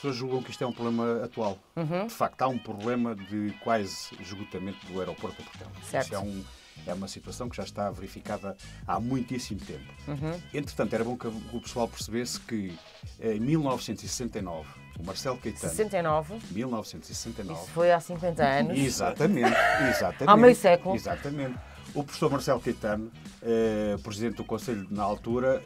pessoas julgam que isto é um problema atual. De facto, há um problema de quase esgotamento do aeroporto de Portela. Certo. Isso é uma situação que já está verificada há muitíssimo tempo. Entretanto, era bom que o pessoal percebesse que em 1969, o Marcelo Caetano... 69? 1969... Isso foi há 50 anos. Exatamente. Há meio século. Exatamente. O professor Marcelo Caetano, presidente do Conselho na altura,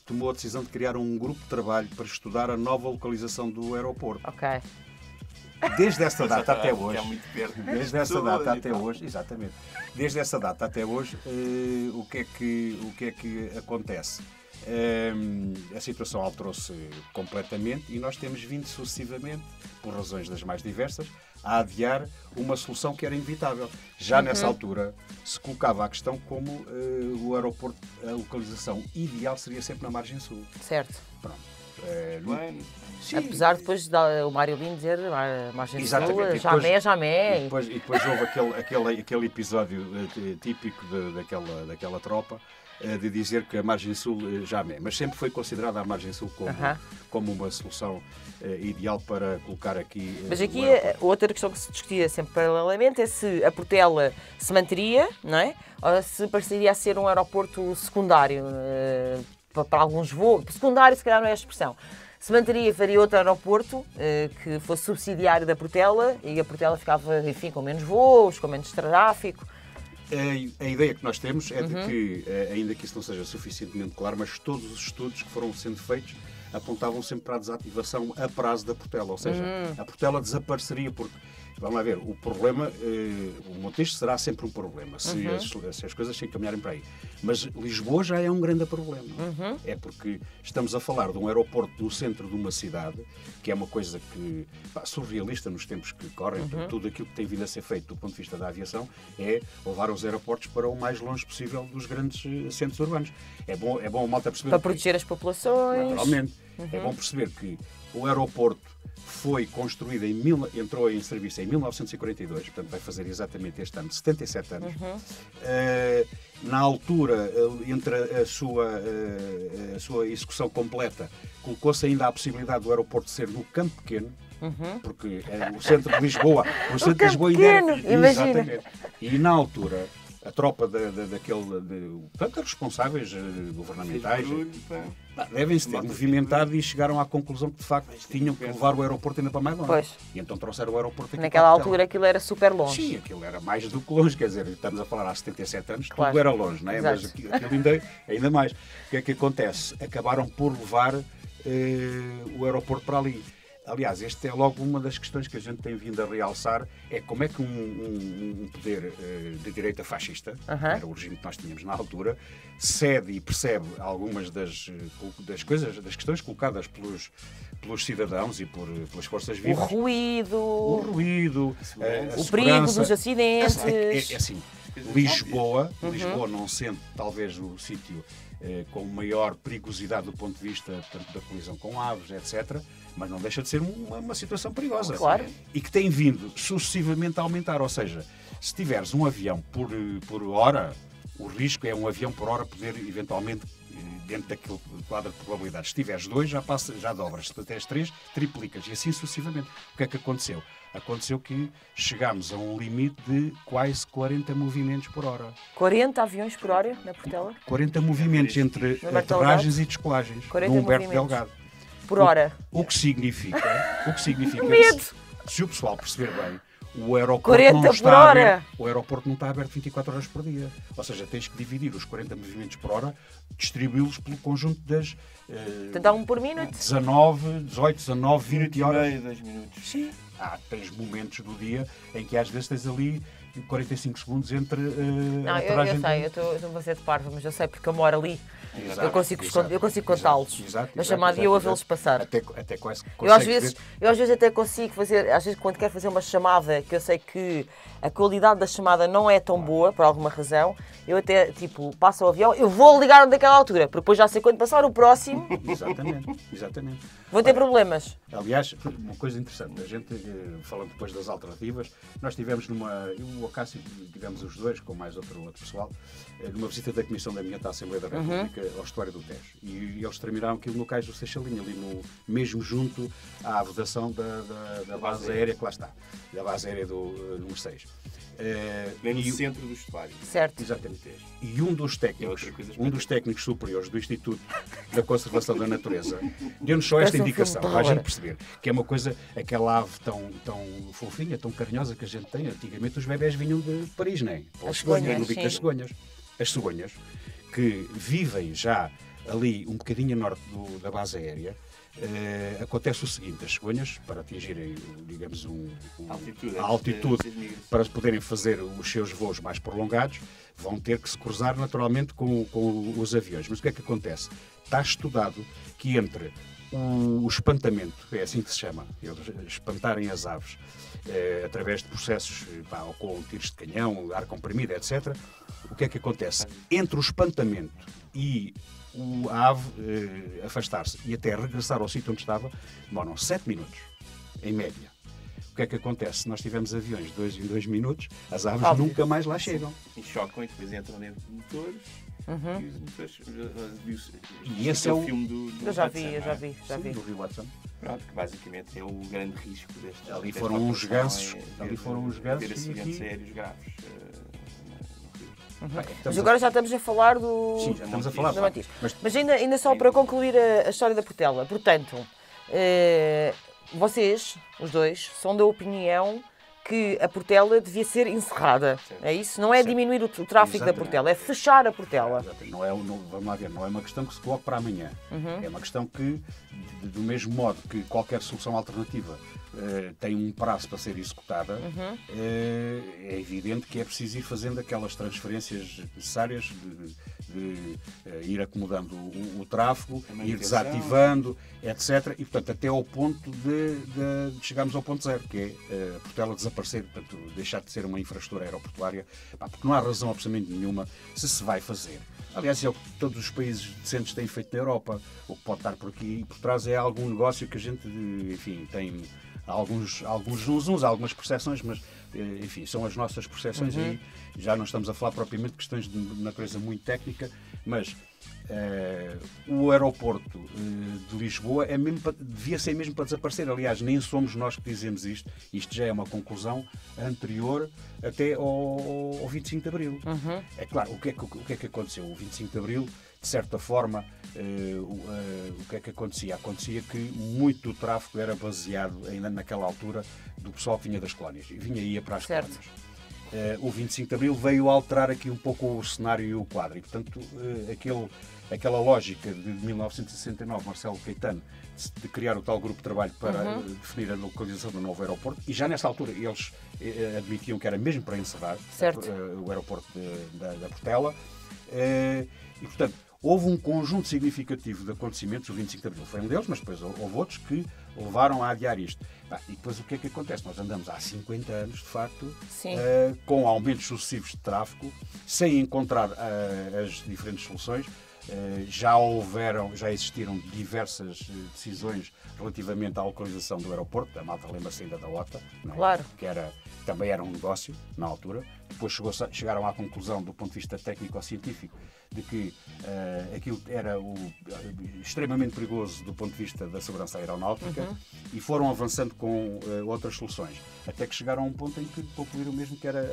tomou a decisão de criar um grupo de trabalho para estudar a nova localização do aeroporto. Ok. Desde essa data até hoje. É muito perto. Desde essa data até hoje, exatamente. Desde essa data até hoje, o que é que acontece? A situação alterou-se completamente e nós temos vindo sucessivamente, por razões das mais diversas, a adiar uma solução que era inevitável. Já nessa altura se colocava a questão como o aeroporto, a localização ideal seria sempre na margem sul. Certo. Pronto. Sim. Apesar depois o Mário Lino dizer margem sul, Exatamente. jamais. E depois houve aquele episódio típico daquela tropa de dizer que a margem sul jamais. Mas sempre foi considerada a margem sul como uma solução ideal para colocar aqui. Mas aqui outra questão que se discutia sempre paralelamente é se a Portela se manteria, não é? Ou se passaria a ser um aeroporto secundário para alguns voos. Secundário, se calhar não é a expressão. Se manteria, faria outro aeroporto que fosse subsidiário da Portela e a Portela ficava, enfim, com menos voos, com menos tráfego. A ideia que nós temos é de que, ainda que isso não seja suficientemente claro, mas todos os estudos que foram sendo feitos apontavam sempre para a desativação a prazo da Portela. Ou seja, a Portela desapareceria porque, vamos lá ver, o problema, o Montijo será sempre um problema se as coisas se encaminharem para aí. Mas Lisboa já é um grande problema. É porque estamos a falar de um aeroporto no centro de uma cidade, que é uma coisa que, surrealista nos tempos que correm, tudo aquilo que tem vindo a ser feito do ponto de vista da aviação é levar os aeroportos para o mais longe possível dos grandes centros urbanos. É bom a malta perceber... Para proteger as populações. Naturalmente. É bom perceber que o aeroporto foi construído, entrou em serviço em 1942, portanto vai fazer exatamente este ano 77 anos. Na altura, entre a sua execução completa, colocou-se ainda a possibilidade do aeroporto ser no Campo Pequeno, porque o centro de Lisboa, ainda era... Exatamente. E na altura, a tropa portanto, os responsáveis governamentais devem-se ter movimentado e chegaram à conclusão que de facto tinham que levar o aeroporto ainda para mais longe. Pois. E então trouxeram o aeroporto aqui. Naquela altura aquilo era super longe. Sim, aquilo era mais do que longe, quer dizer, estamos a falar há 77 anos, claro. Tudo era longe, não é? Exato. Mas aquilo ainda mais. O que é que acontece? Acabaram por levar o aeroporto para ali. Aliás, esta é logo uma das questões que a gente tem vindo a realçar, é como é que um poder de direita fascista, que era o regime que nós tínhamos na altura, cede e percebe algumas das questões colocadas pelos cidadãos e pelas forças vivas. O ruído, o perigo dos acidentes. É assim, Lisboa não sendo talvez o sítio com maior perigosidade do ponto de vista tanto da colisão com aves, etc., mas não deixa de ser uma situação perigosa. Claro. E que tem vindo sucessivamente a aumentar. Ou seja, se tiveres um avião por hora, o risco é um avião por hora poder eventualmente, dentro daquele quadro de probabilidades, se tiveres 2, já dobras. Se tens 3, triplicas. E assim sucessivamente. O que é que aconteceu? Aconteceu que chegámos a um limite de quase 40 movimentos por hora. 40 aviões por hora na Portela? 40 movimentos entre aterragens e descolagens. 40 no Humberto movimentos. Delgado. Por hora. O que significa Medo! se o pessoal perceber bem, o aeroporto 40 não por está hora. aberto. O aeroporto não está aberto 24 horas por dia. Ou seja, tens que dividir os 40 movimentos por hora, distribuí-los pelo conjunto das Portanto, há um por minuto. 18, 19, 20 horas. 2 minutos. Sim. Tens momentos do dia em que às vezes tens ali 45 segundos entre Não, a eu aterragem. sei, eu estou a ser de parva, mas eu sei porque eu moro ali. Exato, Eu consigo contá-los. A chamada e eu a vê-los passar. Até quase Eu às vezes até consigo fazer, às vezes quando quero fazer uma chamada que eu sei que a qualidade da chamada não é tão boa, por alguma razão, eu até, passo o avião, eu vou ligar daquela altura, porque depois já sei quando passar o próximo, Exatamente. vou ter problemas. Aliás, uma coisa interessante, a gente, falando depois das alternativas, nós tivemos o Acácio, digamos os dois, com mais outro pessoal, numa visita da Comissão de Ambiente à Assembleia da República ao estuário do Tejo. E eles terminaram aquilo no Cais do Seixalinho, ali mesmo junto à vedação da base aérea que lá está, da base aérea do número 6. Bem no centro do estuário. Certo. Exatamente. E um dos técnicos superiores do Instituto da Conservação da Natureza deu-nos só esta indicação, para a gente perceber que é uma coisa, aquela ave tão fofinha, tão carinhosa que a gente tem. Antigamente os bebés vinham de Paris, não é? As cegonhas, no bico das cegonhas. As cegonhas, que vivem já ali um bocadinho a norte da base aérea, acontece o seguinte: as cegonhas, para atingirem, digamos, a altitude para poderem fazer os seus voos mais prolongados, vão ter que se cruzar naturalmente com os aviões. Mas o que é que acontece? Está estudado que entre o espantamento, é assim que se chama, eles espantarem as aves, através de processos com tiros de canhão, ar comprimido, etc. O que é que acontece? Entre o espantamento e a ave afastar-se e até regressar ao sítio onde estava, demoram 7 minutos, em média. O que é que acontece? Se nós tivermos aviões de 2 em 2 minutos, as aves nunca mais lá chegam. E chocam e depois entram dentro de motores. E os motores. E esse é o filme do Eu já vi. do Rio Watson. Pronto, que basicamente é o grande risco deste. Ali foram uns gansos. Ter acidentes aéreos graves. Mas agora já estamos a falar do... Sim, já estamos a falar. do Matias. Mas ainda só para concluir a história da Portela. Portanto, vocês, os dois, são da opinião que a Portela devia ser encerrada. Certo. É isso? Não é diminuir o tráfego da Portela, é fechar a Portela. Vamos lá ver, não é uma questão que se coloque para amanhã. É uma questão que, do mesmo modo que qualquer solução alternativa tem um prazo para ser executada, é evidente que é preciso ir fazendo aquelas transferências necessárias de ir acomodando o tráfego, ir desativando, etc. E, portanto, até ao ponto de chegarmos ao ponto zero, que é a Portela desaparecer, portanto, deixar de ser uma infraestrutura aeroportuária, porque não há razão absolutamente nenhuma se vai fazer. Aliás, é o que todos os países decentes têm feito na Europa. O que pode estar por aqui e por trás é algum negócio que a gente, enfim, tem alguns zunzuns, algumas percepções, mas, enfim, são as nossas percepções e já não estamos a falar propriamente de questões de natureza muito técnica, mas o aeroporto de Lisboa devia ser mesmo para desaparecer. Aliás, nem somos nós que dizemos isto. Isto já é uma conclusão anterior até ao 25 de Abril. É claro, o que é que aconteceu? O 25 de Abril, de certa forma, o que é que acontecia? Acontecia que muito do tráfego era baseado, ainda naquela altura, do pessoal que vinha das colónias. E ia para as colónias. O 25 de Abril veio alterar aqui um pouco o cenário e o quadro. E, portanto, aquela lógica de 1969, Marcelo Caetano, de criar o tal grupo de trabalho para definir a localização do novo aeroporto, e já nessa altura eles admitiam que era mesmo para encerrar o aeroporto da Portela. E, portanto, houve um conjunto significativo de acontecimentos. O 25 de Abril foi um deles, mas depois houve outros que levaram a adiar isto. E depois o que é que acontece? Nós andamos há 50 anos, de facto, com aumentos sucessivos de tráfego, sem encontrar as diferentes soluções. Já existiram diversas decisões relativamente à localização do aeroporto. A malta lembra-se ainda da OTA, não é? Claro. Que também era um negócio na altura. Depois chegaram à conclusão, do ponto de vista técnico-científico, de que aquilo era extremamente perigoso do ponto de vista da segurança aeronáutica e foram avançando com outras soluções. Até que chegaram a um ponto em que concluíram mesmo que era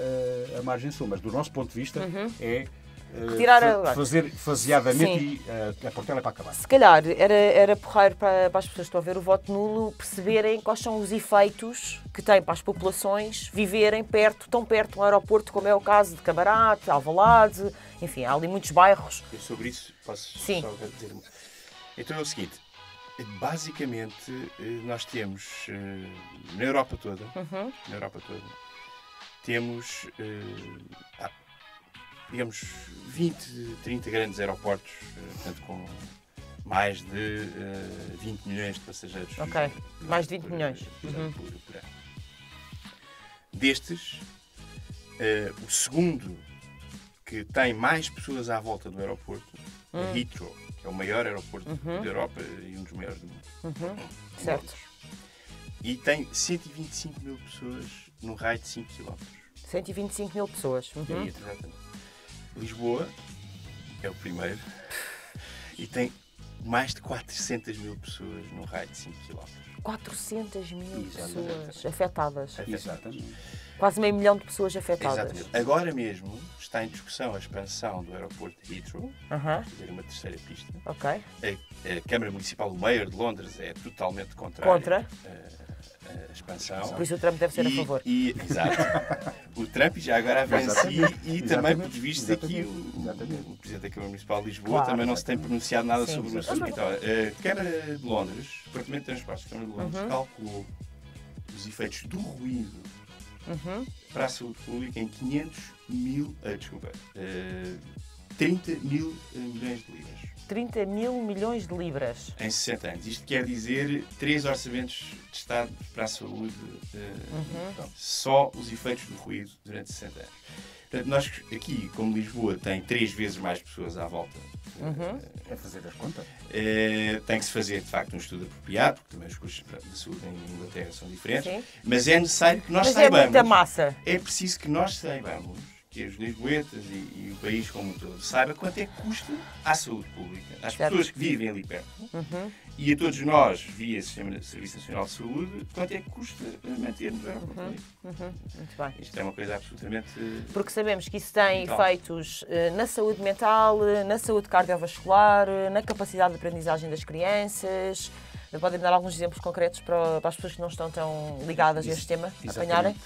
a margem sul. Mas do nosso ponto de vista fazer faseadamente e a Portela é para acabar. Se calhar era porreiro para as pessoas que estão a ver o voto nulo perceberem quais são os efeitos que tem para as populações viverem tão perto de um aeroporto, como é o caso de Camarate, Alvalade, enfim, há ali muitos bairros. Eu sobre isso posso só dizer. Então é o seguinte, basicamente nós temos na Europa toda, temos digamos 20, 30 grandes aeroportos, portanto com mais de 20 milhões de passageiros. Ok, mais de 20 milhões. Por ano. Destes, o segundo que tem mais pessoas à volta do aeroporto é Heathrow, que é o maior aeroporto da Europa e um dos maiores do mundo. Certo. E tem 125 mil pessoas num raio de 5 km. 125 mil pessoas. Exatamente. Lisboa é o primeiro e tem mais de 400 mil pessoas no raio de 5 km. 400 mil Exatamente. pessoas afetadas. Exatamente. Quase meio milhão de pessoas afetadas. Exatamente. Agora mesmo está em discussão a expansão do aeroporto de Heathrow, fazer uma terceira pista. Ok. A Câmara Municipal, o Mayor de Londres, é totalmente contrário à expansão. Por isso o Trump deve ser a favor. Exato. O Trump já agora avança e também, Exatamente. por visto aqui, o Presidente da Câmara Municipal de Lisboa Claro. também não se tem pronunciado nada Sim, sobre o sim. assunto. Então, a Câmara de Londres, o Departamento de Transportes da Câmara de Londres, calculou os efeitos do ruído para a saúde pública em 30 mil milhões de libras. 30 mil milhões de libras. Em 60 anos. Isto quer dizer 3 orçamentos de Estado para a saúde, só os efeitos do ruído durante 60 anos. Portanto, nós aqui, como Lisboa tem 3 vezes mais pessoas à volta, É fazer as contas. tem que se fazer, de facto, um estudo apropriado, porque também os custos de saúde em Inglaterra são diferentes, Sim. mas é necessário que nós Mas é saibamos. muita massa. É preciso que nós saibamos, que os lisboetas e o país como um todo saiba quanto é que custa à saúde pública, às Certo. pessoas que vivem ali perto, e a todos nós, via Sistema de Serviço Nacional de Saúde, quanto é que custa manter-nos no aeroporto. Muito bem. Isto é uma coisa absolutamente... Porque sabemos que isso tem Mental. efeitos na saúde mental, na saúde cardiovascular, na capacidade de aprendizagem das crianças. Podem dar alguns exemplos concretos para as pessoas que não estão tão ligadas a este tema apanharem?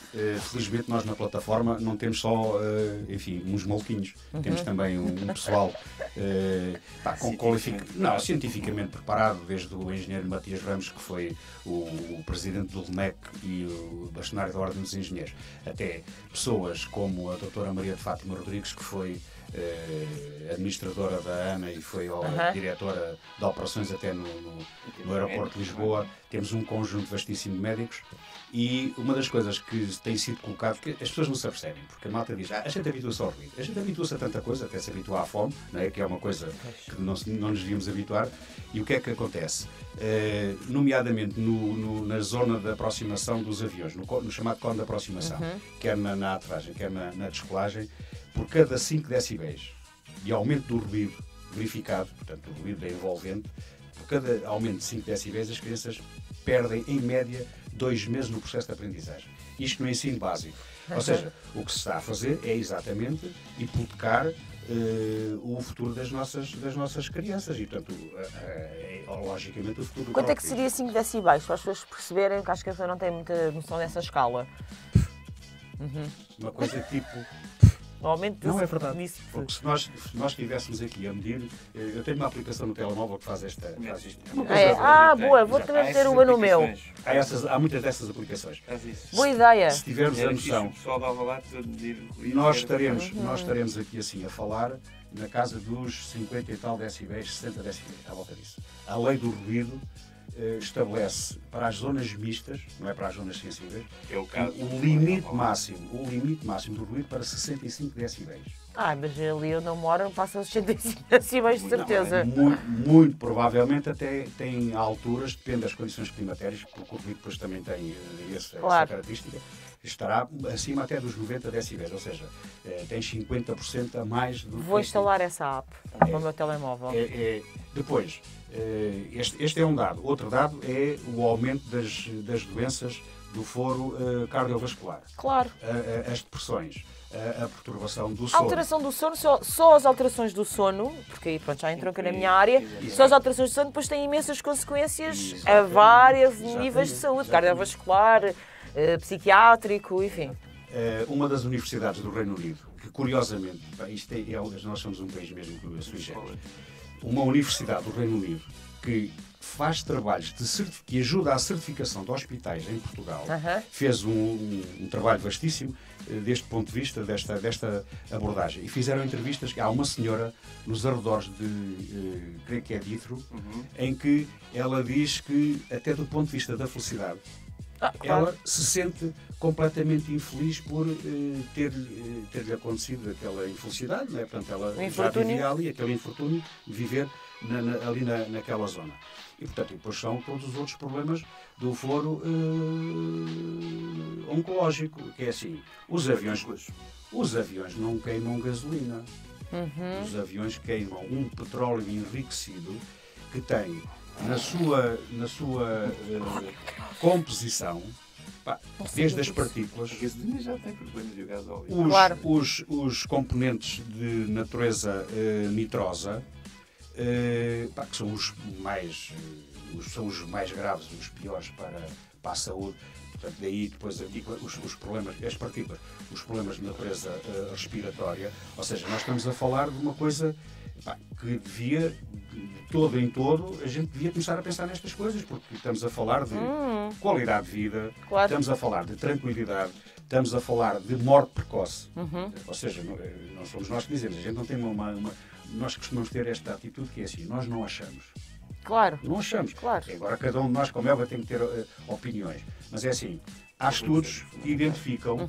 Felizmente nós na plataforma não temos só, enfim, uns maluquinhos. Temos também um pessoal cientificamente preparado, desde o engenheiro Matias Ramos, que foi o presidente do LNEC e o bastonário da Ordem dos Engenheiros, até pessoas como a doutora Maria de Fátima Rodrigues, que foi administradora da ANA e foi diretora de operações até no aeroporto de Lisboa. Temos um conjunto vastíssimo de médicos e uma das coisas que tem sido colocado, que as pessoas não se apercebem, porque a malta diz, a gente habitua-se ao ruído, a gente habitua-se a tanta coisa, até se habitua à fome, não é? Que é uma coisa que não nos devíamos habituar. E o que é que acontece? Nomeadamente na zona da aproximação dos aviões, no chamado cone de aproximação, quer na aterragem, quer na descolagem, por cada 5 decibéis de aumento do ruído verificado, portanto o ruído é envolvente, por cada aumento de 5 decibéis as crianças perdem em média 2 meses no processo de aprendizagem. Isto no ensino básico. Ou seja, o que se está a fazer é exatamente hipotecar o futuro das nossas crianças e, portanto, logicamente o futuro do Quanto é que próprio seria 5 decibéis? Para as pessoas perceberem, que acho que a pessoa não tem muita noção dessa escala. Uma coisa tipo... O aumento Não é verdade. disso. Porque se nós estivéssemos aqui a medir, eu tenho uma aplicação no telemóvel que faz isto. Boa, vou também ter uma no meu. Há muitas dessas aplicações. Boa ideia. Se tivermos a noção, O pessoal dava lá todo medir o ruído. nós estaremos aqui assim a falar na casa dos 50 e tal decibéis, 60 decibéis, à volta disso. A lei do ruído estabelece para as zonas mistas, não é para as zonas sensíveis, É o caso. o limite máximo do ruído para 65 decibéis. Mas ali onde eu moro passa os 65 decibéis de certeza. Muito provavelmente até tem alturas, depende das condições climatéricas, porque o ruído depois também tem essa característica, estará acima até dos 90 decibéis, ou seja, tem 50% a mais do que... Vou instalar essa app para o meu telemóvel. Depois, este é um dado. Outro dado é o aumento das doenças do foro cardiovascular. Claro. As depressões, a perturbação do A sono. alteração do sono, só as alterações do sono, porque aí pronto, já entrou aqui na minha área, só as alterações do sono depois têm imensas consequências a vários níveis de saúde, cardiovascular, psiquiátrico, enfim. Uma das universidades do Reino Unido, que curiosamente, nós somos um país mesmo sui generis, uma universidade do Reino Unido que faz trabalhos que ajuda à certificação de hospitais em Portugal, fez um trabalho vastíssimo deste ponto de vista, desta abordagem. E fizeram entrevistas, há uma senhora nos arredores de, creio que é de Heathrow, em que ela diz que, até do ponto de vista da felicidade, ela se sente completamente infeliz por ter-lhe acontecido aquela infelicidade, não é? Portanto, ela já vivia ali, aquele infortúnio, viver ali naquela zona. E, portanto, depois são todos os outros problemas do foro oncológico, que é assim, os aviões não queimam gasolina. Os aviões queimam um petróleo enriquecido que tem na sua composição, desde as partículas, A gasolina já tem problemas de gás óleo. os componentes de natureza nitrosa, que são os mais graves, os piores para a saúde. Portanto, daí depois os problemas, as partículas, os problemas de natureza respiratória. Ou seja, nós estamos a falar de uma coisa que devia, de todo em todo, a gente devia começar a pensar nestas coisas, porque estamos a falar de qualidade de vida, estamos a falar de tranquilidade, estamos a falar de morte precoce. Ou seja, não somos nós que dizemos, a gente não tem nós costumamos ter esta atitude que é assim, nós não achamos. Claro. Não achamos. Claro. Agora cada um de nós, como é, vai ter que ter opiniões. Mas é assim, há estudos que identificam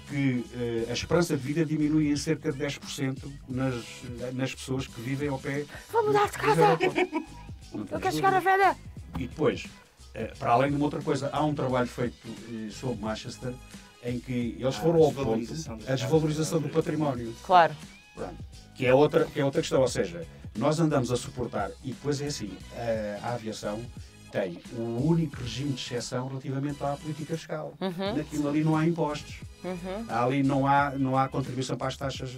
que a esperança de vida diminui em cerca de 10% nas pessoas que vivem ao pé. Vou mudar de casa! Eu quero chegar à velha! E depois, para além de uma outra coisa, há um trabalho feito sobre Manchester em que eles foram ao ponto a desvalorização do património. Claro. Pronto. Que é outra questão, ou seja, nós andamos a suportar, e depois é assim, a aviação tem o único regime de exceção relativamente à política fiscal. Naquilo ali não há impostos. Ali não há contribuição para as taxas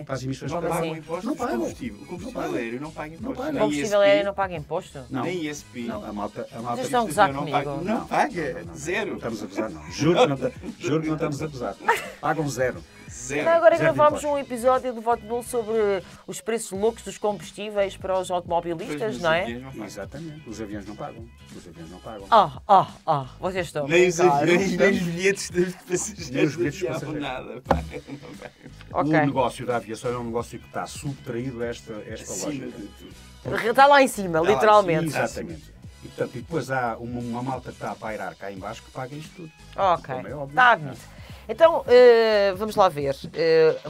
para as emissões de carbono. Não pagam imposto. O combustível aéreo não paga imposto. O combustível aéreo não paga imposto? Não. Nem ISP. Não, a malta Vocês estão a gozar comigo? Não paga. Zero. Não estamos a gozar, não. Juro que não estamos a gozar. Pagam zero. Zero. Agora Zero gravámos impostos. um episódio do Voto Nulo sobre os preços loucos dos combustíveis para os automobilistas, não é? Exatamente. Os aviões não pagam. Vocês estão. Nem os brincar. aviões, nem os bilhetes de passageiros. Nem os bilhetes de não passageiros. nada. Pá. O negócio da aviação é um negócio que está subtraído a esta Acima lógica. de tudo. Está lá em cima, lá em literalmente. cima. Exatamente. E, portanto, e depois há uma malta que está a pairar cá em baixo que paga isto tudo. Ok, Como é óbvio. está bonito. Então, vamos lá ver.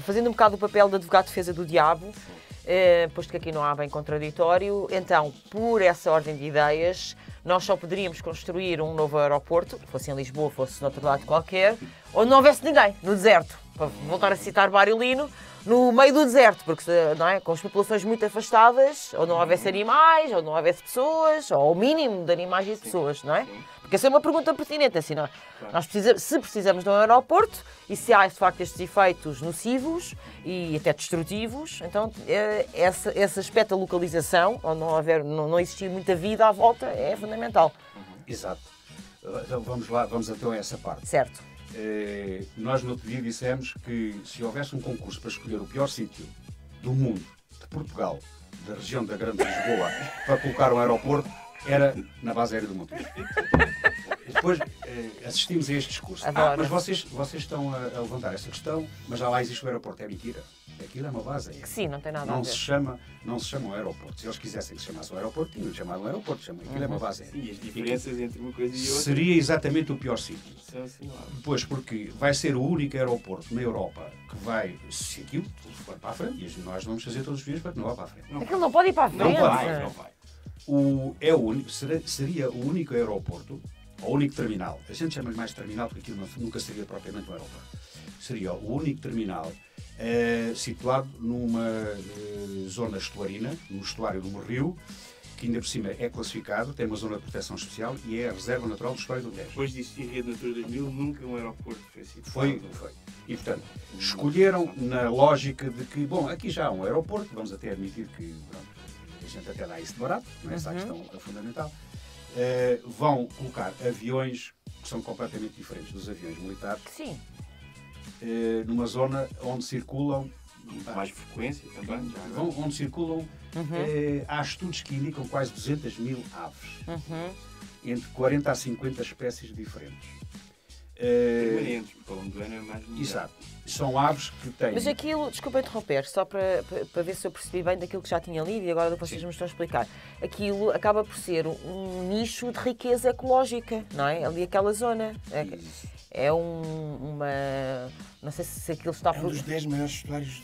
Fazendo um bocado o papel de advogado de defesa do diabo, posto que aqui não há bem contraditório, então, por essa ordem de ideias, nós só poderíamos construir um novo aeroporto, fosse em Lisboa, fosse noutro lado qualquer, onde não houvesse ninguém, no deserto. Para voltar a citar Mário Lino, no meio do deserto, porque não é, com as populações muito afastadas, ou não houvesse animais, ou não houvesse pessoas, ou o mínimo de animais e de pessoas, não é? Porque essa é uma pergunta pertinente, assim, se precisamos de um aeroporto e se há de facto estes efeitos nocivos e até destrutivos, então esse aspecto da localização, ou não existir muita vida à volta, é fundamental. Exato. Então vamos então a essa parte. Certo. Nós no outro dia dissemos que se houvesse um concurso para escolher o pior sítio do mundo, de Portugal, da região da Grande Lisboa, para colocar um aeroporto, era na base aérea do Montijo. Depois assistimos a este discurso. Mas vocês estão a levantar essa questão, mas já lá existe o aeroporto. É mentira. Aquilo é uma base aérea. Sim, não tem nada a ver. Não se chama um aeroporto. Se eles quisessem que se chamasse um aeroporto, tinham de chamar um aeroporto. Aquilo é uma base aérea. E as diferenças entre uma coisa e outra seria exatamente o pior sítio. são assinaláveis. Depois, porque vai ser o único aeroporto na Europa que vai, se aquilo for para a frente, e nós vamos fazer todos os dias para que não vá para a frente. Aquilo não pode ir para a frente. Não vai. Seria o único aeroporto, ou o único terminal. A gente chama-lhe mais terminal porque aquilo nunca seria propriamente um aeroporto. Seria o único terminal situado numa zona estuarina, no estuário do Rio, que ainda por cima é classificado, tem uma zona de proteção especial e é a reserva natural do estuário do Tejo. Depois de existir Rede Natura 2000, nunca um aeroporto foi situado. Foi. E, portanto, escolheram na lógica de que, bom, aqui já há um aeroporto, vamos até admitir que a gente até dá isso de barato, não é essa a questão fundamental. Vão colocar aviões que são completamente diferentes dos aviões militares. Sim. Numa zona onde circulam mais frequência também. Onde circulam, há estudos que indicam quase 200 mil aves, entre 40 a 50 espécies diferentes. Permanentes, porque ao longo do ano é mais mudado. Exato. São aves que têm... Mas aquilo, desculpa interromper, só para ver se eu percebi bem daquilo que já tinha lido e agora do que vocês me estão a explicar. Aquilo acaba por ser um nicho de riqueza ecológica, não é? Ali aquela zona. É uma... Não sei se aquilo está... É um dos 10 maiores estuários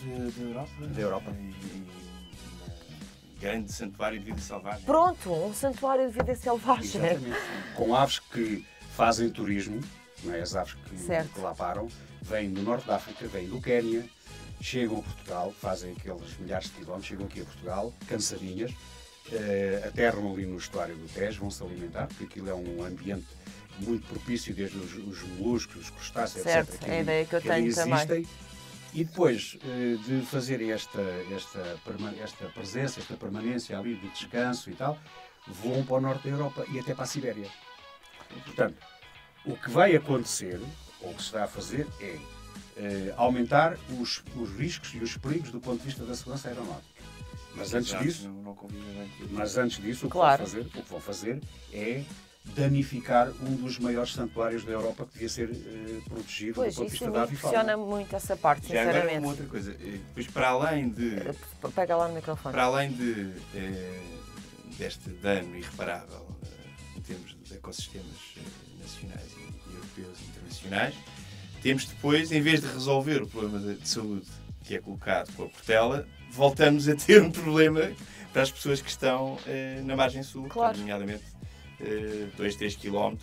da Europa. Grande santuário de vida selvagem. Pronto, um santuário de vida selvagem. Exatamente. Com aves que fazem turismo, não é? As aves que lá param, vêm do norte da África, vêm do Quénia, chegam a Portugal, fazem aqueles milhares de quilómetros, chegam aqui a Portugal, cansadinhas, aterram ali no estuário do Tejo, vão-se alimentar, porque aquilo é um ambiente muito propício, desde os moluscos, os crustáceos, certo, etc. É a ideia que eu tenho existem. também. E depois de fazerem esta presença, esta permanência ali de descanso e tal, voam para o norte da Europa e até para a Sibéria. Portanto, o que vai acontecer, ou o que se está a fazer, é aumentar os riscos e os perigos do ponto de vista da segurança aeronáutica. Mas antes disso, o que vão fazer é danificar um dos maiores santuários da Europa que devia ser protegido do ponto de vista da avifauna. Impressiona muito essa parte, já sinceramente. agora uma outra coisa, depois para além de... Pega lá no microfone. Para além deste dano irreparável em termos de ecossistemas nacionais e europeus e internacionais, temos depois, em vez de resolver o problema de saúde que é colocado com a Portela, voltamos a ter um problema para as pessoas que estão na margem sul, claro. Nomeadamente 2, 3 km,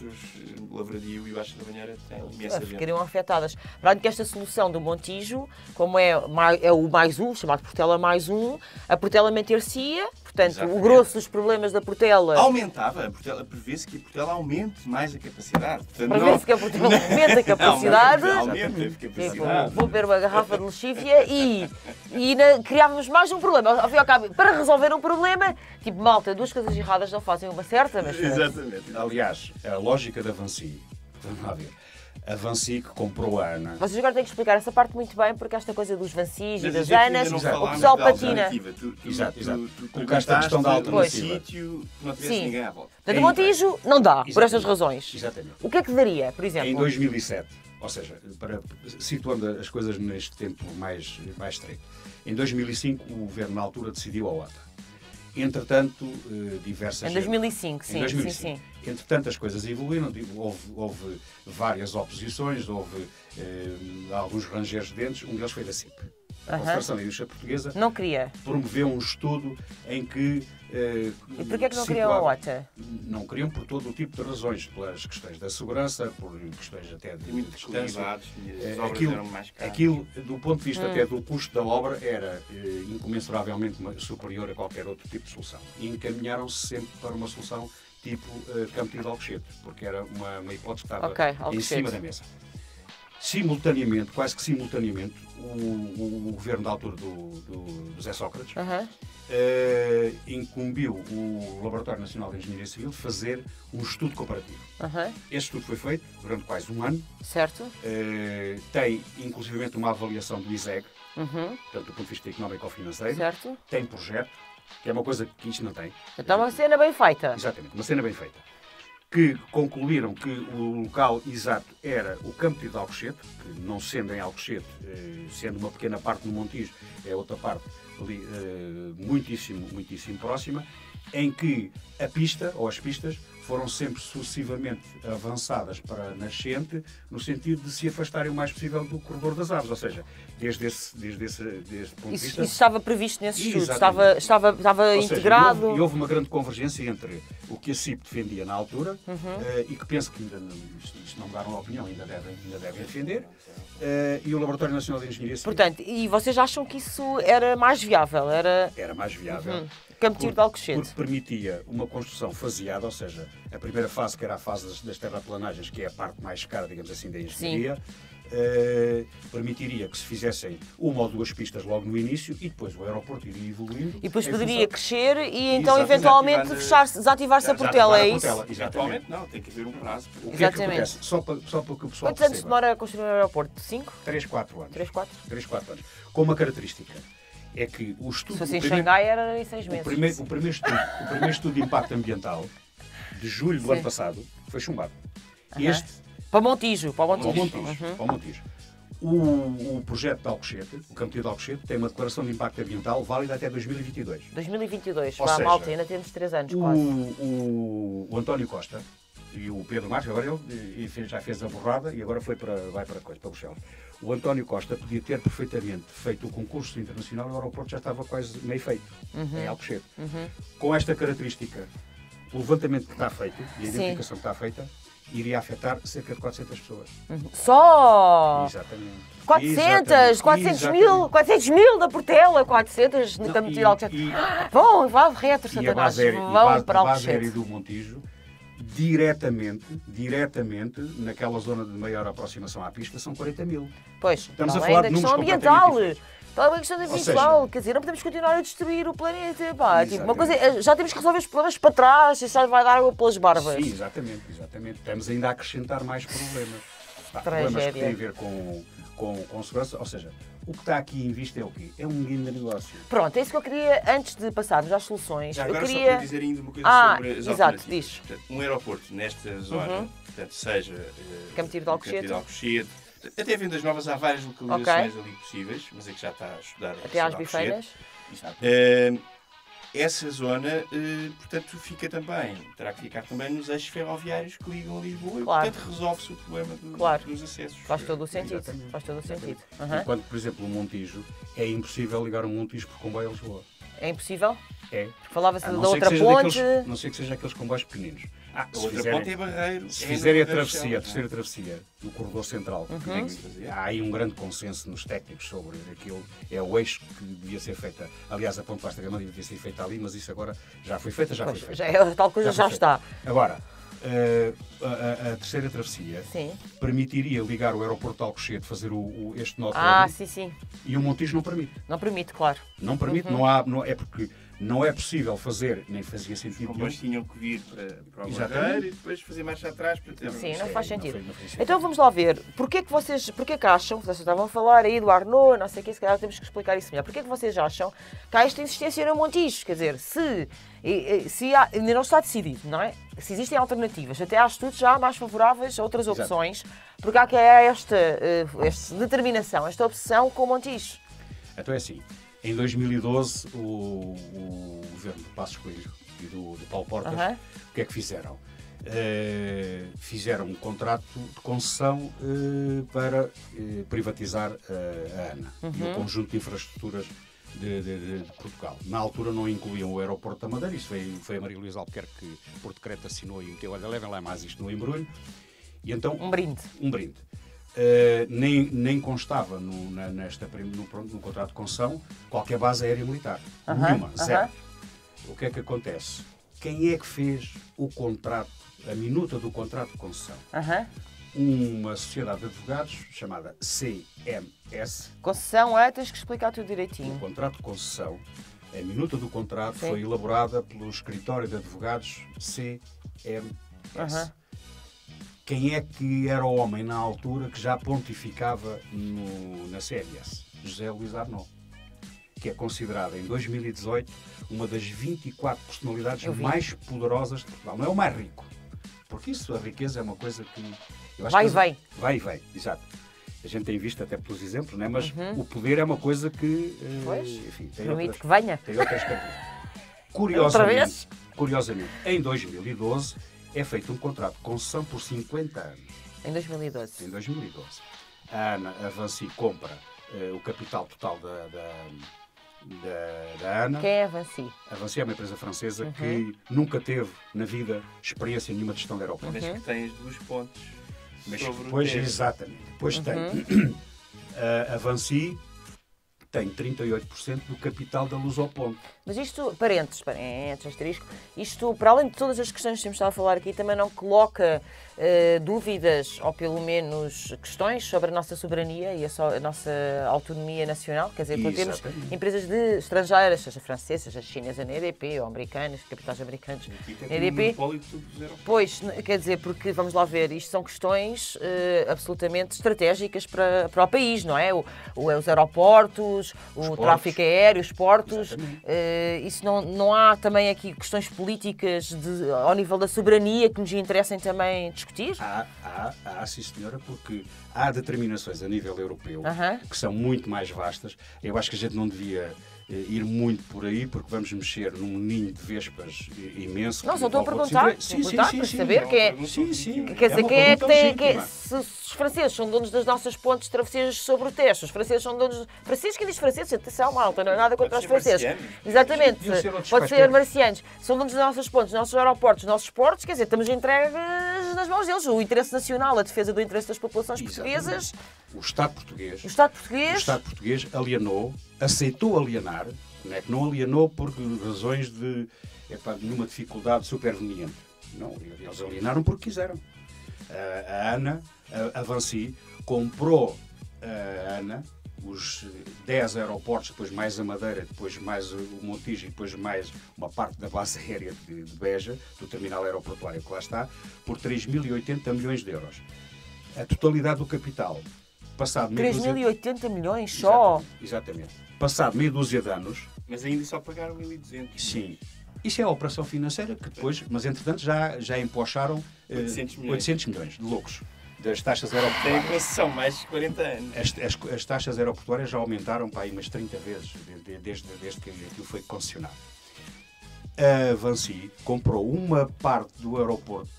Lavradio e Baixa da Banheira têm imensa gente. Ficariam afetadas. Para que esta solução do Montijo, como é o mais um, chamado Portela mais um, a Portela manter-se-ia, portanto, exatamente. O grosso dos problemas da Portela... Aumentava, a Portela, prevê-se que a Portela aumente mais a capacidade. Prevê-se que a Portela aumente a capacidade. Aumente a capacidade. Vou beber uma garrafa de lexívia e criávamos mais um problema. Ao fim e ao cabo, para resolver um problema, tipo, malta, duas coisas erradas não fazem uma certa, mas... Exatamente. Aliás, a lógica da Vancy, vamos lá ver, a Vancy que comprou a ANA... Vocês agora têm que explicar essa parte muito bem, porque esta coisa dos Vancis e das ANAs, o pessoal patina. Exato. Colocaste a questão da alternativa. Sítio, não tivesse ninguém à volta. Portanto, o Montijo não dá, por estas razões. Exatamente. O que é que daria, por exemplo? Em 2007, ou seja, situando as coisas neste tempo mais estreito, em 2005 o governo na altura decidiu a OTA. Entretanto, diversas... Em 2005, sim. Entretanto, as coisas evoluíram, houve várias oposições, houve alguns rangers de dentes, um deles foi da CIP. A Confederação da Indústria Portuguesa não queria. Promoveu um estudo em que... E porquê que não queriam a OTA? Não queriam por todo o tipo de razões, pelas questões da segurança, por questões até de distância. Aquilo, do ponto de vista até do custo da obra, era incomensuravelmente superior a qualquer outro tipo de solução. E encaminharam-se sempre para uma solução tipo Campo de Alcochete, porque era uma hipótese que estava em cima da mesa. Simultaneamente, quase que simultaneamente, o governo da altura do José Sócrates incumbiu o Laboratório Nacional de Engenharia Civil de fazer um estudo comparativo. Esse estudo foi feito durante quase um ano. Certo. Tem, inclusivamente, uma avaliação do ISEG, portanto, do ponto de vista económico-financeiro. Certo. Tem projeto, que é uma coisa que isto não tem. Então, uma cena bem feita. Exatamente, uma cena bem feita. Que concluíram que o local exato era o Campo de Alcochete, que não sendo em Alcochete, sendo uma pequena parte no Montijo, é outra parte ali muitíssimo próxima, em que a pista, ou as pistas, foram sempre sucessivamente avançadas para a nascente, no sentido de se afastarem o mais possível do corredor das aves, ou seja, desde esse ponto de vista... Isso estava previsto nesse estudo, estava integrado... Seja, houve uma grande convergência entre o que a CIP defendia na altura, e que penso que ainda isto não mudaram a opinião, ainda devem defender, e o Laboratório Nacional de Engenharia Civil. Portanto, e vocês acham que isso era mais viável? Era mais viável. Campo de Alcochete. Porque permitia uma construção faseada, ou seja, a primeira fase, que era a fase das terraplanagens, que é a parte mais cara, digamos assim, da engenharia, permitiria que se fizessem uma ou duas pistas logo no início e depois o aeroporto iria evoluindo. E depois poderia crescer e então eventualmente desativar-se a Portela, é isso? Eventualmente não, tem que haver um prazo. O que é que acontece? Só para que o pessoal Quantos anos demora a construir um aeroporto? 5? 3, 4 anos. 3, 4? 3, 4 anos. Com uma característica. É que o estudo... Se fosse em Xangai era em 6 meses. O primeiro estudo de impacto ambiental de julho do ano passado foi chumbado. Este Para Montijo. Para o Montijo. O projeto de Alcochete, o Campo de Alcochete, tem uma declaração de impacto ambiental válida até 2022. 2022, Ou para a seja, malta, ainda temos 3 anos quase. O António Costa e o Pedro Marques, agora ele já fez a borrada e agora vai para Bruxelas. O António Costa podia ter perfeitamente feito o concurso internacional e o aeroporto já estava quase meio feito, em Alcochete. Com esta característica, o levantamento que está feito e a identificação que está feita, iria afetar cerca de 400 pessoas. Só! Exatamente. 400 mil da Portela, 400 no Campo de Alcochete. Vão, vá retro, Satanás. Vão para a base aérea Alcochete. do Montijo, diretamente, naquela zona de maior aproximação à pista, são 40 mil. Pois, Estamos a além falar da de questão números ambiental. completamente diferentes. Está uma questão ambiental, quer dizer, não podemos continuar a destruir o planeta. Pá. Tipo, uma coisa, já temos que resolver os problemas para trás, isso já vai dar água pelas barbas. Sim, exatamente. Estamos ainda a acrescentar mais problemas. Problemas que têm a ver com segurança. Ou seja, o que está aqui em vista é o quê? É um grande negócio. Pronto, é isso que eu queria, antes de passarmos às soluções. Já agora eu queria... só para dizer ainda uma coisa sobre as exato, alternativas. diz. Portanto, um aeroporto nesta zona, portanto, seja Campo de Alcochete, até vendo as novas, há várias localizações ali possíveis, mas é que já está a estudar. Até às Bifeiras. Essa zona, portanto, terá que ficar também nos eixos ferroviários que ligam a Lisboa, Claro. e, portanto, resolve-se o problema dos acessos. Faz todo o sentido. Exatamente. Faz todo o sentido. Enquanto, por exemplo, o Montijo, é impossível ligar um Montijo por comboio a Lisboa. É impossível? É. Porque falava-se A da não ser que outra seja ponte. não sei que seja aqueles comboios pequeninos. A outra ponte é Barreiro. Se fizerem a terceira travessia do corredor central, há aí um grande consenso nos técnicos sobre aquilo. É o eixo que devia ser feita. Aliás, a ponte Vasta Gama devia ser feita ali, mas isso agora já foi feita, já foi feita. Já é, tal coisa já está. Agora, a terceira travessia Sim. permitiria ligar o aeroporto de Alcochete, fazer este nó todo, Sim. e o Montijo não permite. Não permite, claro. Não permite, é porque não é possível fazer, nem fazia sentido nenhum. Os comboios tinham que vir para o Exatamente. Barreiro e depois fazer marcha atrás para ter... Sim, não faz sentido. Não faz sentido. Então vamos lá ver. Porquê que acham, vocês estavam a falar aí do Arnaud, não sei o que, se calhar temos que explicar isso melhor. Porquê que vocês acham que há esta insistência no Montijo? Quer dizer, se há, ainda não está decidido, não é? Se existem alternativas, até há estudos já mais favoráveis a outras opções, porque há que esta determinação, esta obsessão com o Montijo. Então é assim, em 2012 o governo do Passos Coelho e do Paulo Portas, o que é que fizeram? Fizeram um contrato de concessão para privatizar a ANA e o conjunto de infraestruturas de Portugal. Na altura não incluíam o aeroporto da Madeira, isso foi a Maria Luísa Albuquerque que por decreto assinou e meteu, olha, levem lá mais isto no embrulho. E então, um brinde. Nem constava no contrato de concessão qualquer base aérea militar. Nenhuma, zero. O que é que acontece? Quem é que fez o contrato, a minuta do contrato de concessão? Uma sociedade de advogados chamada CMS. Concessão tens que explicar tudo direitinho. O contrato de concessão, a minuta do contrato foi elaborada pelo escritório de advogados CMS. Quem é que era o homem na altura que já pontificava na CMS? José Luís Arnaud, que é considerado em 2018 uma das 24 personalidades mais poderosas de Portugal. Não é o mais rico, porque isso, a riqueza é uma coisa que... Vai e vem. Vai e vem, exato. A gente tem visto até pelos exemplos, não é? Mas o poder é uma coisa que... enfim, permite que venha. Tem outras curiosamente, em 2012 é feito um contrato de concessão por 50 anos. Em 2012. Em 2012. A Vinci compra o capital total da ANA. Quem é a Vinci? A Vinci é uma empresa francesa que nunca teve na vida experiência nenhuma de gestão de aeroportos. Mas que tem as duas pontes. Pois, exatamente. Depois tem a Vinci tem 38% do capital da Lusoponte. Mas isto, parênteses, asterisco, isto, para além de todas as questões que temos estado a falar aqui, também não coloca dúvidas, ou pelo menos questões, sobre a nossa soberania e a nossa autonomia nacional? Quer dizer, quando temos empresas estrangeiras, seja francesas, seja chinesas na EDP, ou americanas, capitais americanos na EDP. Pois, quer dizer, porque, vamos lá ver, isto são questões absolutamente estratégicas para o país, não é? Os aeroportos, portos, o tráfico aéreo, os portos. Isso não há também aqui questões políticas ao nível da soberania que nos interessem também discutir? Há, sim senhora, porque há determinações a nível europeu que são muito mais vastas. Eu acho que a gente não devia ir muito por aí, porque vamos mexer num ninho de vespas imenso. Não, só estou a perguntar para saber quem é. Sim. Quer dizer, quem é que tem. Se os franceses são donos das nossas pontes travesseiras sobre o Tejo, os franceses são donos. Franceses, quem diz franceses? Atenção, malta, não é nada contra os franceses. Exatamente. Pode ser marcianos. São donos das nossas pontes, dos nossos aeroportos, dos nossos portos, quer dizer, estamos entregues nas mãos deles. O interesse nacional, a defesa do interesse das populações portuguesas. O Estado português alienou, aceitou alienar, não é que não alienou por razões de nenhuma dificuldade superveniente. Não, eles alienaram porque quiseram. A ANA, a Vinci, comprou a ANA, os 10 aeroportos, depois mais a Madeira, depois mais o Montijo e depois mais uma parte da base aérea de Beja, do terminal aeroportuário que lá está, por 3.080 milhões de euros. A totalidade do capital, passado 3.080 milhões só? Exatamente. Passado meia dúzia de anos... Mas ainda só pagaram 1.200. Sim. Isso é a operação financeira que depois, mas entretanto já empocharam 800 milhões de lucros das taxas aeroportuárias. Tem concessão mais de 40 anos. As taxas aeroportuárias já aumentaram para aí umas 30 vezes desde que aquilo foi concessionado. A Vinci comprou uma parte do aeroporto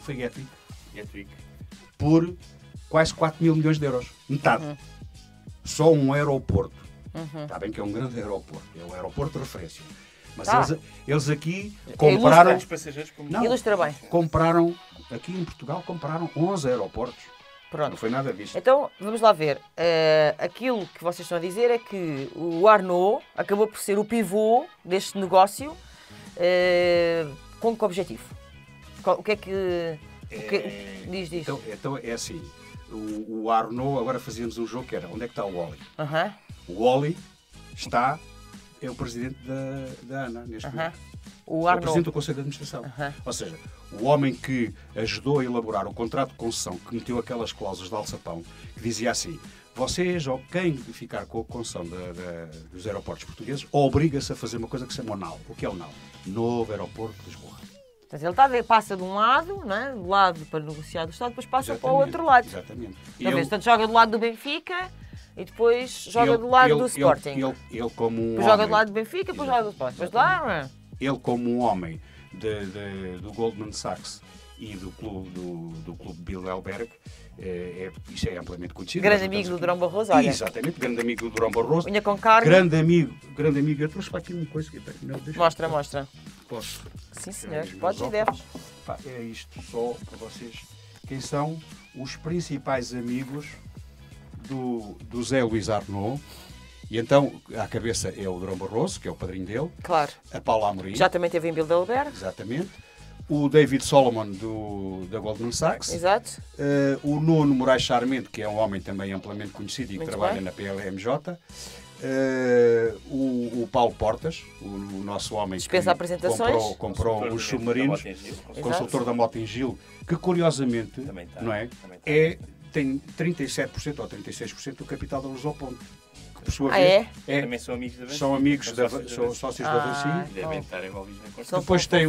foi Gatwick por quase 4.000 milhões de euros. Metade. Só um aeroporto. Está bem que é um grande aeroporto. É um aeroporto de referência. Mas eles aqui compraram... Ilustra bem. Compraram, aqui em Portugal, compraram 11 aeroportos. Pronto. Não foi nada disto. Então, vamos lá ver. Aquilo que vocês estão a dizer é que o Arnault acabou por ser o pivô deste negócio com que objetivo? O que é que... Diz. Então é assim. O Arnault, agora fazíamos um jogo que era onde é que está o Wally? O Wally é o presidente da ANA neste momento. O é o presidente do Conselho de Administração. Ou seja, o homem que ajudou a elaborar o contrato de concessão, que meteu aquelas cláusulas de alçapão, que dizia assim: vocês, ou quem ficar com a concessão dos aeroportos portugueses, obriga-se a fazer uma coisa que se chama o NAL. O que é o NAL? Novo Aeroporto de Lisboa. Portanto, ele passa de um lado, não é? Do lado para negociar do Estado, depois passa para o outro lado. Exatamente. Portanto, joga do lado do Benfica e depois joga do lado do Sporting. Ele como um depois joga do lado do Benfica, depois joga do Sporting. Depois lá, ele como um homem do Goldman Sachs e do clube Bilderberg, isso é amplamente conhecido. Grande amigo do Durão Barroso, olha. Exatamente, grande amigo do Durão Barroso. Unha com carne. Grande amigo. Eu trouxe para aqui uma coisa que Mostra. Posso? Sim, senhor. Podes e deves. É isto só para vocês. Quem são os principais amigos do Zé Luís Arnault? E então, à cabeça é o Durão Barroso, que é o padrinho dele. Claro. A Paula Amorim. Já também teve em Bilderberg. Exatamente. O David Solomon, da Goldman Sachs. Exato. O Nuno Moraes Charmente, que é um homem também amplamente conhecido e que trabalha bem. na PLMJ. O Paulo Portas, o nosso homem dispensa apresentações. comprou os submarinos, consultor da Motengil, que curiosamente tem 37% ou 36% do capital da Lusoponte. Por sua vez, também são amigos da Vinci. São amigos, são sócios da Vinci. Devem estar envolvidos na construção. Depois tem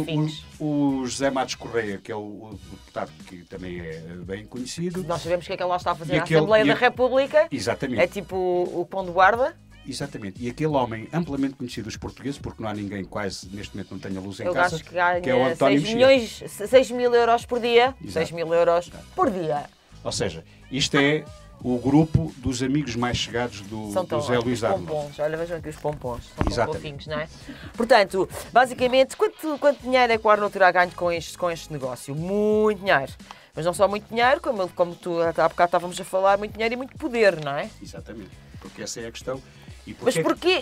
o José Matos Correia, que é o deputado que também é bem conhecido. Nós sabemos que é que ele lá está a fazer na Assembleia da República. Exatamente. É tipo o pão de guarda. Exatamente. E aquele homem amplamente conhecido dos portugueses, porque não há ninguém quase neste momento não tenha luz em eu casa, acho que ganha é o António 6 mil euros por dia. Exato. 6 mil euros por dia. Ou seja, isto é o grupo dos amigos mais chegados do Zé Luís Arnault. Olha, vejam aqui os pompons. São tão fofinhos, não é? Portanto, basicamente, quanto dinheiro é que o Arnault terá ganho com este negócio? Muito dinheiro. Mas não só muito dinheiro, como tu há bocado estávamos a falar, muito dinheiro e muito poder, não é? Exatamente. Porque essa é a questão.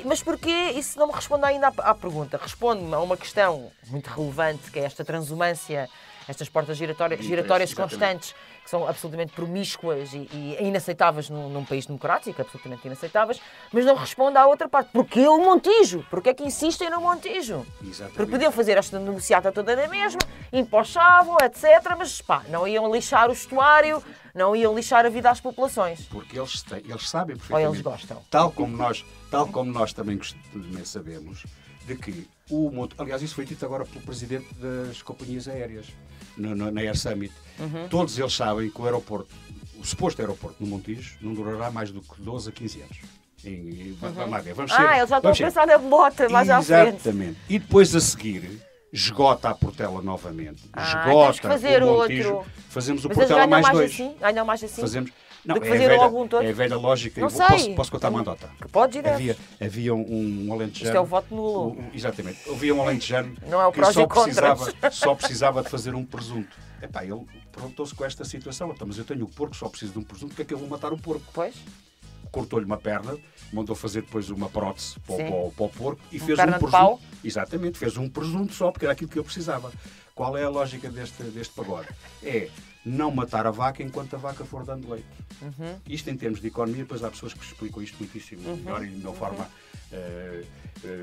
Mas porquê isso não me responde ainda à pergunta? Responde-me a uma questão muito relevante, que é esta transumância, estas portas giratórias constantes, que são absolutamente promíscuas e inaceitáveis num país democrático, absolutamente inaceitáveis, mas não responde à outra parte. Porquê o Montijo? Porquê é que insistem no Montijo? Exatamente. Porque podiam fazer esta negociata toda na mesma, empochavam, etc., mas não iam lixar o estuário, não iam lixar a vida às populações. Porque eles sabem Ou perfeitamente. eles gostam. Tal como nós também sabemos, de que aliás, isso foi dito agora pelo presidente das companhias aéreas, na Air Summit. Todos eles sabem que o suposto aeroporto no Montijo não durará mais do que 12 a 15 anos. Vamos lá ver. Eles já estão a pensar na bota mais à frente. Exatamente. E depois a seguir, esgota a Portela novamente. Temos que fazer o Montijo. outro. Fazemos o Mas eles Portela ganham mais 2. assim? Ganham mais assim? Fazemos. Não, Do que fazer logo um todo? É a velha lógica. Não sei. Posso contar uma andota? Que podes e deves. Havia um alentejano. Isto é o voto nulo. Exatamente. Havia um alentejano Não é o que prós e contras. só precisava de fazer um presunto. Epá, ele perguntou-se com esta situação. Então, mas eu tenho o porco, só preciso de um presunto, porque é que eu vou matar o porco? Pois. Cortou-lhe uma perna, mandou fazer depois uma prótese para o porco e fez perna um de presunto. pau. Exatamente, fez um presunto só, porque era aquilo que eu precisava. Qual é a lógica deste pagode? É não matar a vaca enquanto a vaca for dando leite. Isto em termos de economia, depois há pessoas que explicam isto muitíssimo melhor e de uma forma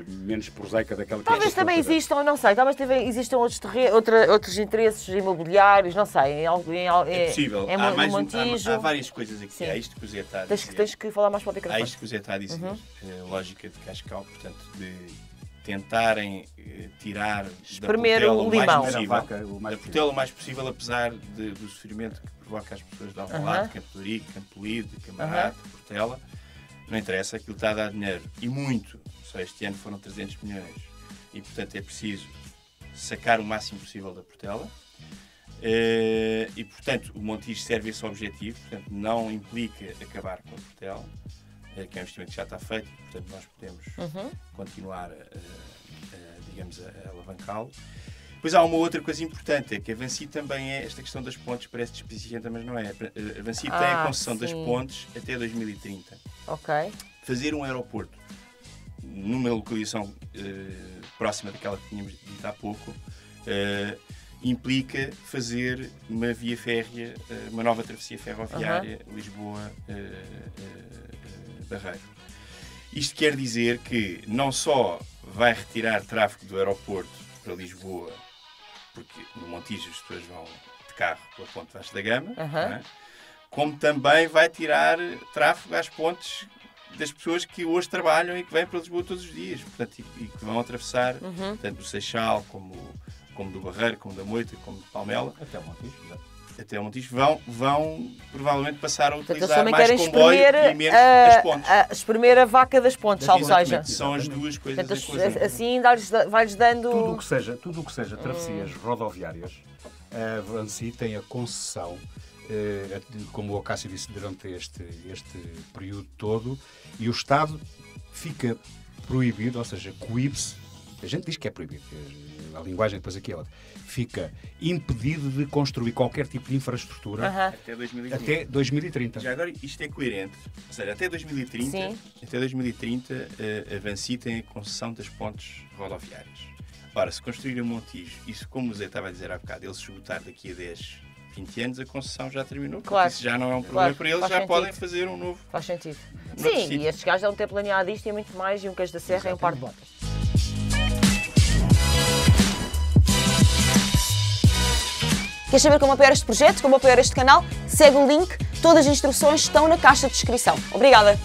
menos prosaica daquela que Talvez também existam, não sei, talvez também existam outros interesses imobiliários, não sei. É possível. Montijo. Há várias coisas aqui. Sim. Há isto que o Zé está a dizer. Tens que falar mais para o Há microfone. isto que o Zé está a dizer. A lógica de Cascal, portanto, de tentarem tirar Espremer da o Portela limão. o mais possível, apesar do sofrimento que provoca às pessoas de Alvalade, Campo de Ourique, Campo Lido, Camarate, Portela. Não interessa, aquilo está a dar dinheiro. E muito. Só este ano foram 300 milhões. E, portanto, é preciso sacar o máximo possível da Portela. E, portanto, o Montijo serve esse objetivo. Portanto, não implica acabar com a Portela, que é um investimento que já está feito. E, portanto, nós podemos continuar, digamos, a alavancá-lo. Depois há uma outra coisa importante, é que a Vinci também é, esta questão das pontes parece despecificante, mas não é. A Vinci tem a concessão das pontes até 2030. Ok. Fazer um aeroporto numa localização próxima daquela que tínhamos dito há pouco, implica fazer uma via férrea, uma nova travessia ferroviária Lisboa-Barreiro. Isto quer dizer que não só vai retirar tráfego do aeroporto para Lisboa, porque no Montijo as pessoas vão de carro pela Ponte Vasco da Gama, não é? Como também vai tirar tráfego às pontes das pessoas que hoje trabalham e que vêm para Lisboa todos os dias, portanto, e que vão atravessar tanto do Seixal como do Barreiro, como da Moita, como de Palmela. Até o Montijo, até o Montijo, vão provavelmente passar a Portanto, utilizar eles mais também comboio querem e menos as pontes. Espremer a vaca das pontes, salvo seja. São as duas coisas. Portanto, assim vai-lhes dando... Tudo o que seja travessias rodoviárias, a Vinci tem a concessão, como o Cássio disse, durante este período todo, e o Estado fica proibido, ou seja, coíbe-se, a gente diz que é proibido, a linguagem depois aqui é outra, fica impedido de construir qualquer tipo de infraestrutura até 2030. Já agora, isto é coerente, ou seja, até 2030, a Vinci tem a concessão das pontes rodoviárias. Ora, se construir a Montijo, isso, como o Zé estava a dizer há bocado, ele se esgotar daqui a 10, 20 anos, a concessão já terminou. Claro. Isso já não é um problema para eles, já podem fazer um novo. Faz sentido. Sim, e estes gajos vão ter planeado isto e muito mais, e um queijo da serra e um par de botas. Queres saber como apoiar este projeto, como apoiar este canal? Segue o link, todas as instruções estão na caixa de descrição. Obrigada!